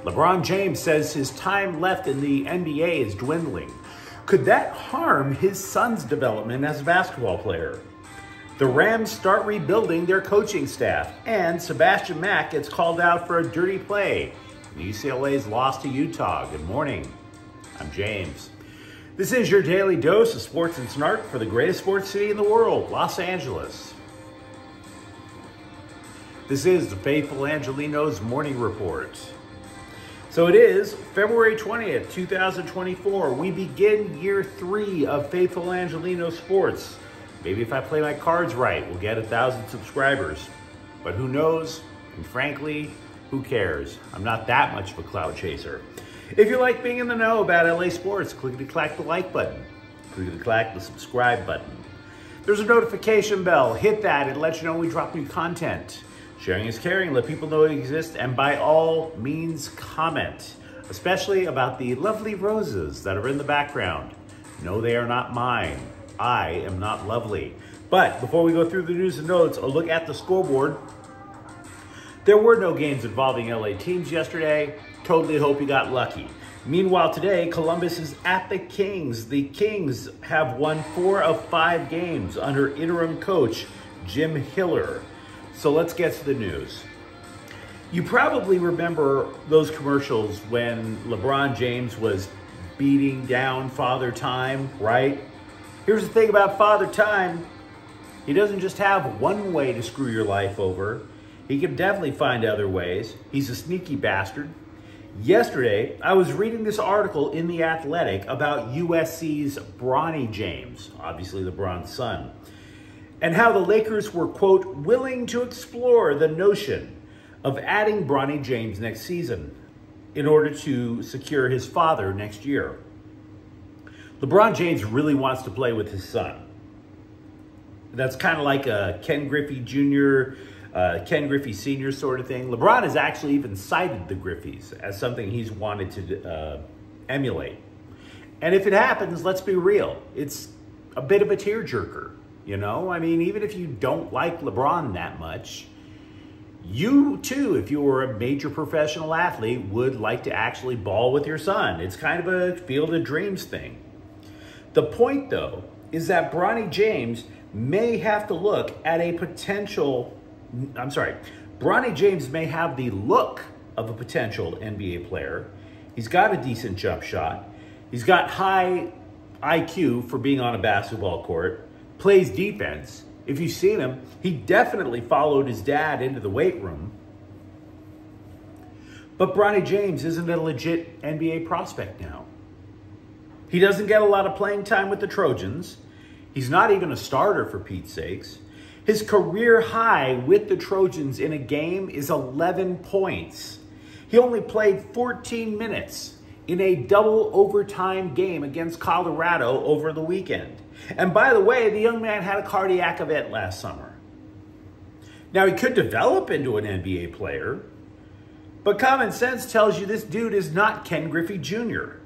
LeBron James says his time left in the NBA is dwindling. Could that harm his son's development as a basketball player? The Rams start rebuilding their coaching staff, and Sebastian Mack gets called out for a dirty play. UCLA's lost to Utah. Good morning. I'm James. This is your daily dose of sports and snark for the greatest sports city in the world, Los Angeles. This is the faithful Angelenos morning report. So it is February 20th, 2024. We begin year 3 of Faithful Angelenos Sports. Maybe if I play my cards right, we'll get 1,000 subscribers. But who knows? And frankly, who cares? I'm not that much of a cloud chaser. If you like being in the know about LA sports, clickety-clack the like button. Clickety-clack the subscribe button. There's a notification bell. Hit that. It lets you know when we drop new content. Sharing is caring. Let people know it exists. And by all means, comment. Especially about the lovely roses that are in the background. No, they are not mine. I am not lovely. But before we go through the news and notes, a look at the scoreboard. There were no games involving LA teams yesterday. Totally hope you got lucky. Meanwhile, today, Columbus is at the Kings. The Kings have won 4 of 5 games under interim coach Jim Hiller. So let's get to the news. You probably remember those commercials when LeBron James was beating down Father Time, right? Here's the thing about Father Time. He doesn't just have one way to screw your life over. He can definitely find other ways. He's a sneaky bastard. Yesterday, I was reading this article in The Athletic about USC's Bronny James, obviously LeBron's son, and how the Lakers were, quote, willing to explore the notion of adding Bronny James next season in order to secure his father next year. LeBron James really wants to play with his son. That's kind of like a Ken Griffey Jr., Ken Griffey Sr. sort of thing. LeBron has actually even cited the Griffeys as something he's wanted to emulate. And if it happens, let's be real, it's a bit of a tearjerker, you know? I mean, even if you don't like LeBron that much, you too, if you were a major professional athlete, would like to actually ball with your son. It's kind of a field of dreams thing. The point, though, is that Bronny James may have to look at a potential... Bronny James may have the look of a potential NBA player. He's got a decent jump shot. He's got high IQ for being on a basketball court. Plays defense. If you've seen him, he definitely followed his dad into the weight room. But Bronny James isn't a legit NBA prospect now. He doesn't get a lot of playing time with the Trojans. He's not even a starter, for Pete's sakes. His career high with the Trojans in a game is 11 points. He only played 14 minutes in a double overtime game against Colorado over the weekend. And by the way, the young man had a cardiac event last summer. Now, he could develop into an NBA player, but common sense tells you this dude is not Ken Griffey Jr.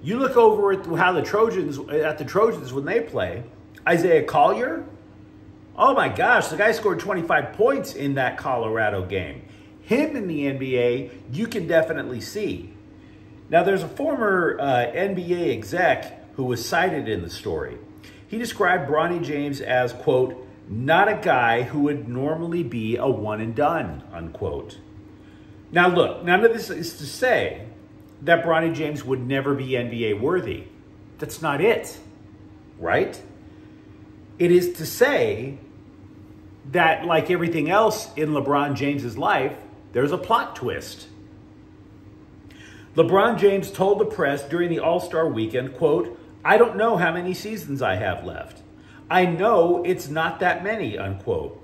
You look over at how the Trojans when they play. Isaiah Collier, oh my gosh, the guy scored 25 points in that Colorado game. Him in the NBA, you can definitely see. Now, there's a former NBA exec who was cited in the story. He described Bronny James as, quote, not a guy who would normally be a one and done, unquote. Now look, none of this is to say that Bronny James would never be NBA worthy. That's not it, right? It is to say that, like everything else in LeBron James's life, there's a plot twist. LeBron James told the press during the All-Star weekend, quote, I don't know how many seasons I have left. I know it's not that many, unquote.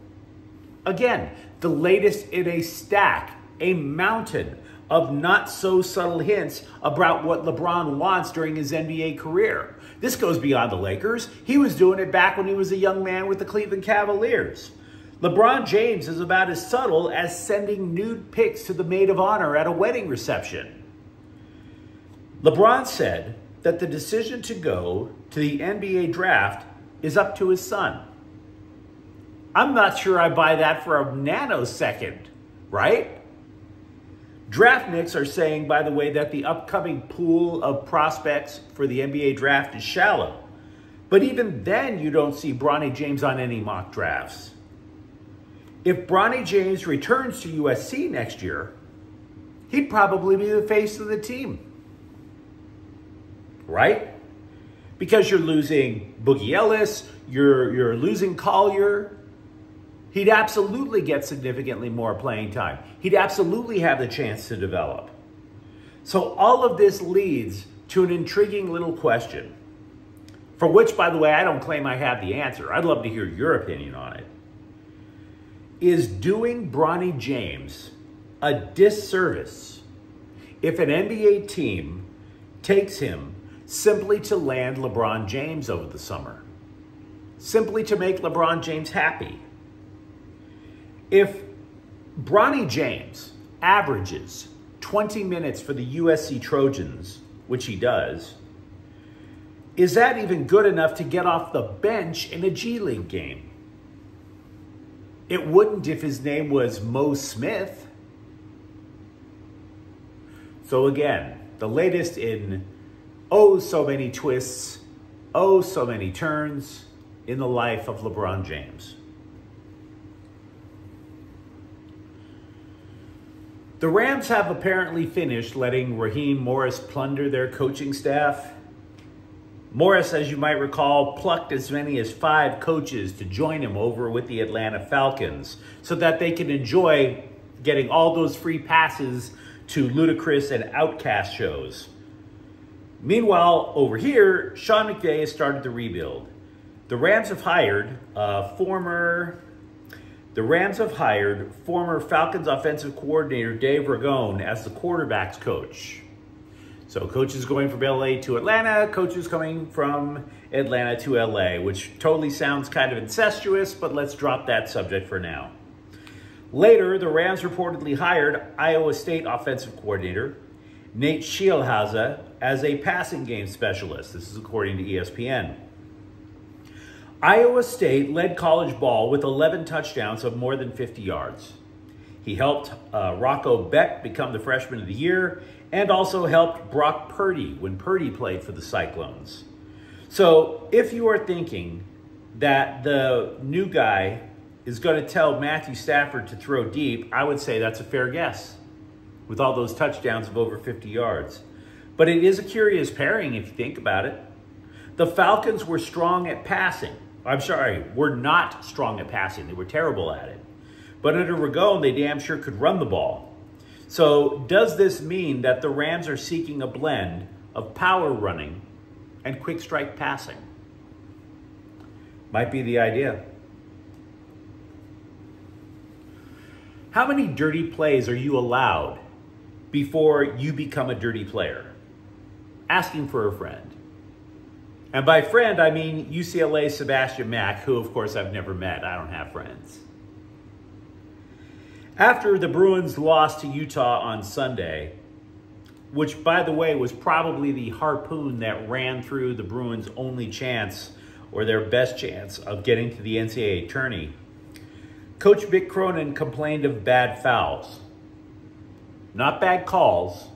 Again, the latest in a stack, a mountain of not so subtle hints about what LeBron wants during his NBA career. This goes beyond the Lakers. He was doing it back when he was a young man with the Cleveland Cavaliers. LeBron James is about as subtle as sending nude pics to the maid of honor at a wedding reception. LeBron said that the decision to go to the NBA draft is up to his son. I'm not sure I buy that for a nanosecond, right? Draftniks are saying, by the way, that the upcoming pool of prospects for the NBA draft is shallow. But even then, you don't see Bronny James on any mock drafts. If Bronny James returns to USC next year, he'd probably be the face of the team. Right? Because you're losing Boogie Ellis, you're losing Collier. He'd absolutely get significantly more playing time. He'd absolutely have the chance to develop. So all of this leads to an intriguing little question, for which, by the way, I don't claim I have the answer. I'd love to hear your opinion on it. Is doing Bronny James a disservice if an NBA team takes him simply to land LeBron James over the summer? Simply to make LeBron James happy? If Bronny James averages 20 minutes for the USC Trojans, which he does, is that even good enough to get off the bench in a G League game? It wouldn't if his name was Mo Smith. So again, the latest in oh so many twists, oh so many turns in the life of LeBron James. The Rams have apparently finished letting Raheem Morris plunder their coaching staff. Morris, as you might recall, plucked as many as 5 coaches to join him over with the Atlanta Falcons so that they can enjoy getting all those free passes to ludicrous and outcast shows. Meanwhile, over here, Sean McVay has started the rebuild. The Rams have hired former Falcons offensive coordinator Dave Ragone as the quarterback's coach. So coaches going from LA to Atlanta, coaches coming from Atlanta to LA, which totally sounds kind of incestuous, but let's drop that subject for now. Later, the Rams reportedly hired Iowa State offensive coordinator Nate Scheelhase as a passing game specialist. This is according to ESPN. Iowa State led college ball with 11 touchdowns of more than 50 yards. He helped Rocco Beck become the freshman of the year and also helped Brock Purdy when Purdy played for the Cyclones. So if you are thinking that the new guy is going to tell Matthew Stafford to throw deep, I would say that's a fair guess with all those touchdowns of over 50 yards. But it is a curious pairing if you think about it. The Falcons were strong at passing. Were not strong at passing. They were terrible at it. But under Ragone, they damn sure could run the ball. So does this mean that the Rams are seeking a blend of power running and quick strike passing? Might be the idea. How many dirty plays are you allowed before you become a dirty player? Asking for a friend. And by friend, I mean UCLA Sebastian Mack, who, of course, I've never met. I don't have friends. After the Bruins lost to Utah on Sunday, which, by the way, was probably the harpoon that ran through the Bruins' only chance, or their best chance, of getting to the NCAA tourney, Coach Vic Cronin complained of bad fouls. Not bad calls,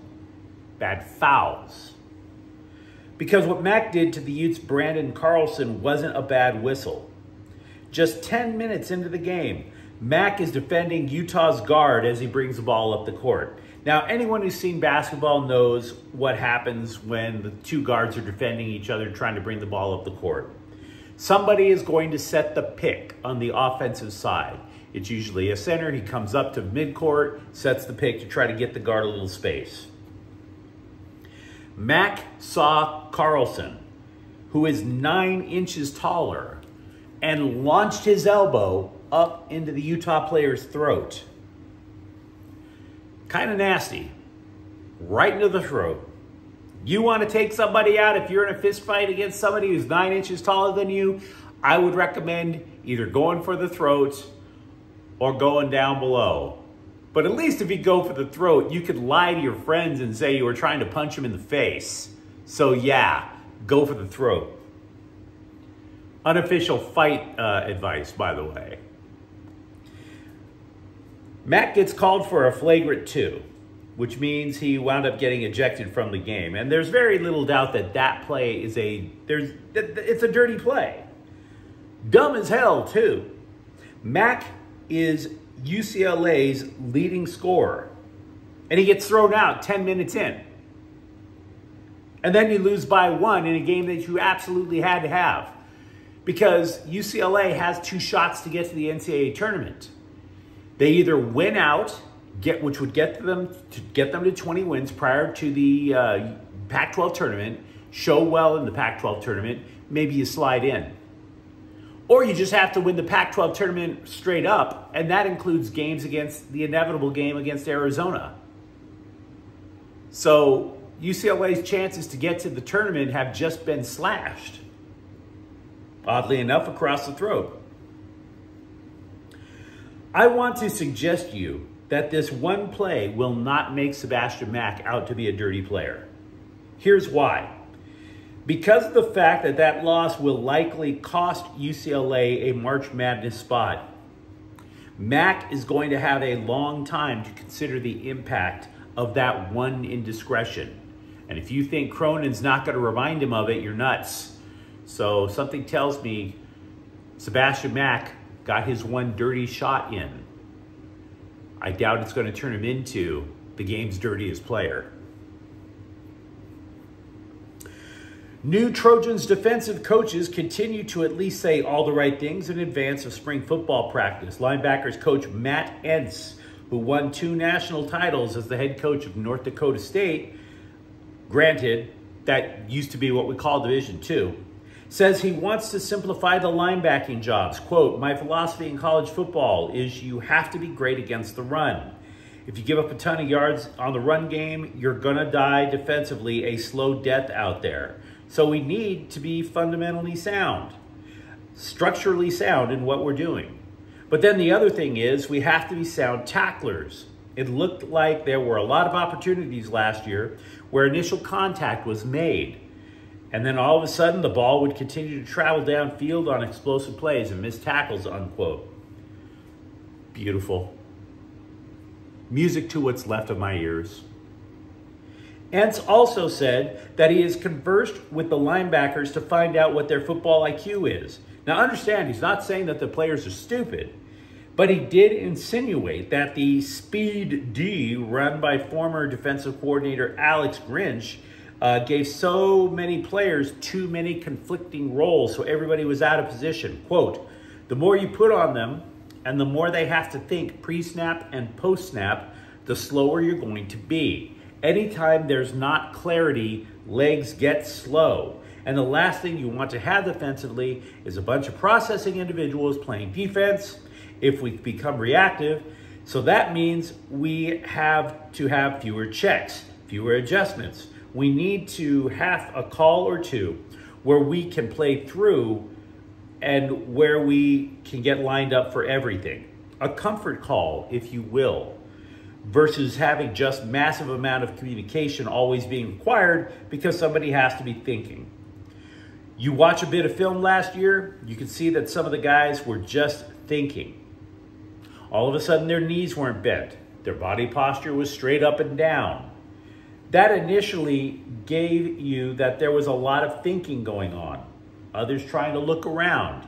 bad fouls. Because what Mack did to the Utes' Brandon Carlson wasn't a bad whistle. Just 10 minutes into the game, Mack is defending Utah's guard as he brings the ball up the court. Now, anyone who's seen basketball knows what happens when the two guards are defending each other trying to bring the ball up the court. Somebody is going to set the pick on the offensive side. It's usually a center. He comes up to midcourt, sets the pick to try to get the guard a little space. Mack saw Carlson, who is 9 inches taller, and launched his elbow up into the Utah player's throat. Kind of nasty. Right into the throat. You want to take somebody out if you're in a fist fight against somebody who's 9 inches taller than you? I would recommend either going for the throat or going down below. But at least if you go for the throat, you could lie to your friends and say you were trying to punch him in the face. So yeah, go for the throat. Unofficial fight advice, by the way. Mack gets called for a flagrant 2. which means he wound up getting ejected from the game. And there's very little doubt that that play is it's a dirty play. Dumb as hell, too. Mack is UCLA's leading scorer, and he gets thrown out 10 minutes in. And then you lose by 1 in a game that you absolutely had to have, because UCLA has 2 shots to get to the NCAA tournament. They either win out, which would get them to 20 wins prior to the Pac-12 tournament, show well in the Pac-12 tournament, maybe you slide in. Or you just have to win the Pac-12 tournament straight up, and that includes games against the inevitable game against Arizona. So UCLA's chances to get to the tournament have just been slashed, oddly enough, across the throat. I want to suggest to you that this one play will not make Sebastian Mack out to be a dirty player. Here's why. Because of the fact that that loss will likely cost UCLA a March Madness spot, Mack is going to have a long time to consider the impact of that one indiscretion. And if you think Cronin's not going to remind him of it, you're nuts. So something tells me Sebastian Mack got his one dirty shot in. I doubt it's going to turn him into the game's dirtiest player. New Trojans defensive coaches continue to at least say all the right things in advance of spring football practice. Linebackers coach Matt Entz, who won 2 national titles as the head coach of North Dakota State, granted, that used to be what we call Division II, says he wants to simplify the linebacking jobs. Quote, "My philosophy in college football is you have to be great against the run. If you give up a ton of yards on the run game, you're going to die defensively a slow death out there. So we need to be fundamentally sound, structurally sound in what we're doing. But then the other thing is we have to be sound tacklers. It looked like there were a lot of opportunities last year where initial contact was made, and then all of a sudden the ball would continue to travel downfield on explosive plays and miss tackles," unquote. Beautiful. Music to what's left of my ears. Entz also said that he has conversed with the linebackers to find out what their football IQ is. Now understand, he's not saying that the players are stupid, but he did insinuate that the speed D run by former defensive coordinator Alex Grinch gave so many players too many conflicting roles, so everybody was out of position. Quote, "The more you put on them and the more they have to think pre-snap and post-snap, the slower you're going to be. Anytime there's not clarity, legs get slow. And the last thing you want to have defensively is a bunch of processing individuals playing defense if we become reactive. So that means we have to have fewer checks, fewer adjustments. We need to have a call or two where we can play through and where we can get lined up for everything. A comfort call, if you will, versus having just massive amount of communication always being required because somebody has to be thinking." You watch a bit of film last year, you can see that some of the guys were just thinking. All of a sudden their knees weren't bent. Their body posture was straight up and down. That initially gave you that there was a lot of thinking going on. Others trying to look around.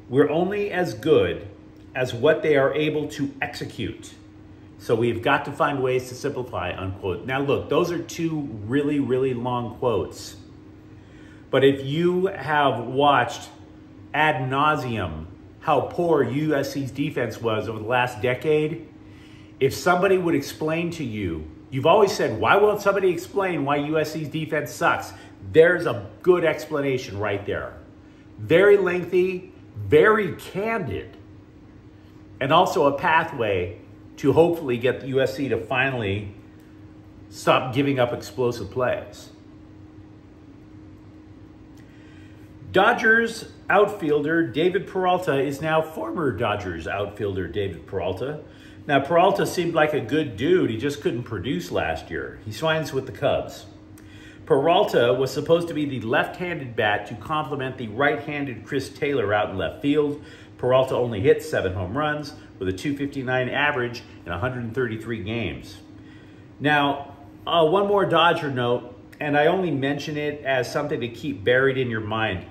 We're only as good as what they are able to execute. So we've got to find ways to simplify, unquote. Now look, those are 2 really, really long quotes. But if you have watched ad nauseum how poor USC's defense was over the last decade, if somebody would explain to you, you've always said, why won't somebody explain why USC's defense sucks? There's a good explanation right there. Very lengthy, very candid, and also a pathway to hopefully get the USC to finally stop giving up explosive plays. Dodgers outfielder David Peralta is now former Dodgers outfielder David Peralta. Now, Peralta seemed like a good dude. He just couldn't produce last year. He signs with the Cubs. Peralta was supposed to be the left-handed bat to complement the right-handed Chris Taylor out in left field. Peralta only hit 7 home runs with a .259 average in 133 games. Now, one more Dodger note, and I only mention it as something to keep buried in your mind.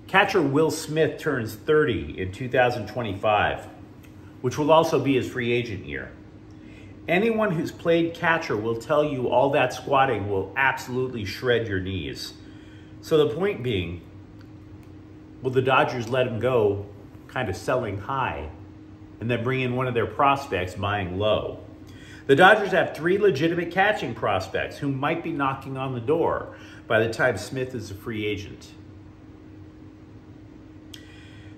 Catcher Will Smith turns 30 in 2025, which will also be his free agent year. Anyone who's played catcher will tell you all that squatting will absolutely shred your knees. So the point being, will the Dodgers let him go kind of selling high and then bring in one of their prospects buying low? The Dodgers have 3 legitimate catching prospects who might be knocking on the door by the time Smith is a free agent.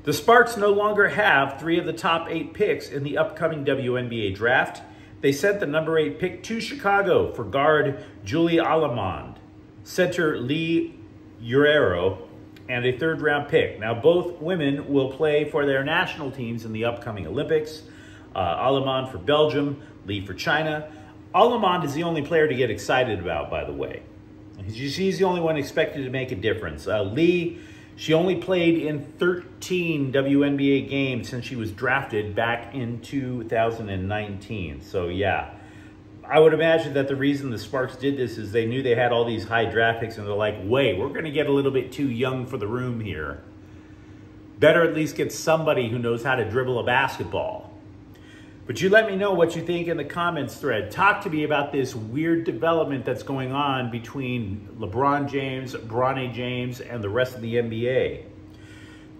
The Sparks no longer have 3 of the top 8 picks in the upcoming WNBA draft. They sent the number 8 pick to Chicago for guard Julie Alamond, center Lee Urero, and a 3rd-round pick. Now, both women will play for their national teams in the upcoming Olympics. Alamond for Belgium, Lee for China. Alamond is the only player to get excited about, by the way. She's the only one expected to make a difference. Lee, she only played in 13 WNBA games since she was drafted back in 2019. So, yeah. I would imagine that the reason the Sparks did this is they knew they had all these high draft picks, and they're like, wait, we're going to get a little bit too young for the room here. Better at least get somebody who knows how to dribble a basketball. But you let me know what you think in the comments thread. Talk to me about this weird development that's going on between LeBron James, Bronny James, and the rest of the NBA.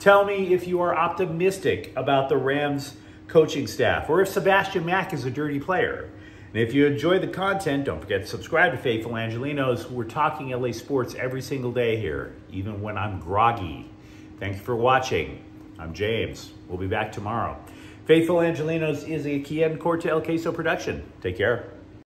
Tell me if you are optimistic about the Rams coaching staff, or if Sebastian Mack is a dirty player. And if you enjoy the content, don't forget to subscribe to Faithful Angelenos. We're talking LA sports every single day here, even when I'm groggy. Thank you for watching. I'm James. We'll be back tomorrow. Faithful Angelenos is a Quien Corte El Queso production. Take care.